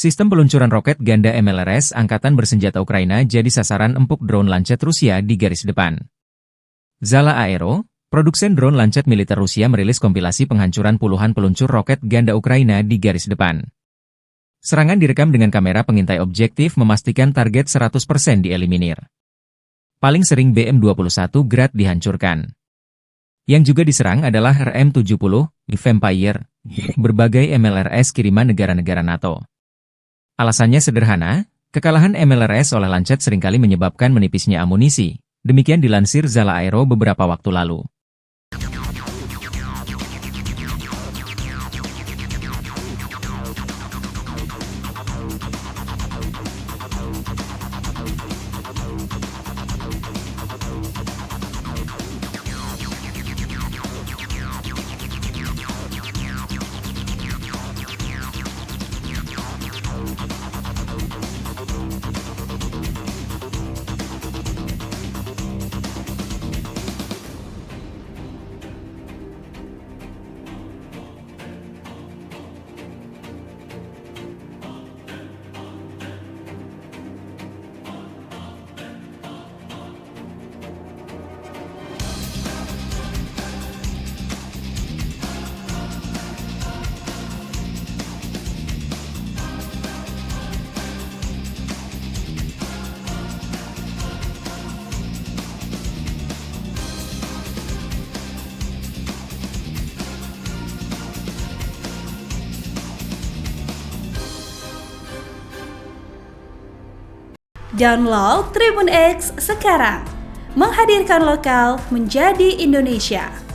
Sistem peluncuran roket ganda MLRS Angkatan Bersenjata Ukraina jadi sasaran empuk drone Lancet Rusia di garis depan. Zala Aero, produsen drone Lancet militer Rusia merilis kompilasi penghancuran puluhan peluncur roket ganda Ukraina di garis depan. Serangan direkam dengan kamera pengintai objektif memastikan target 100% dieliminir. Paling sering BM-21 Grad dihancurkan. Yang juga diserang adalah RM-70, Vampire, berbagai MLRS kiriman negara-negara NATO. Alasannya sederhana, kekalahan MLRS oleh Lancet seringkali menyebabkan menipisnya amunisi. Demikian dilansir Zala Aero beberapa waktu lalu. Download Tribun X sekarang, menghadirkan lokal menjadi Indonesia.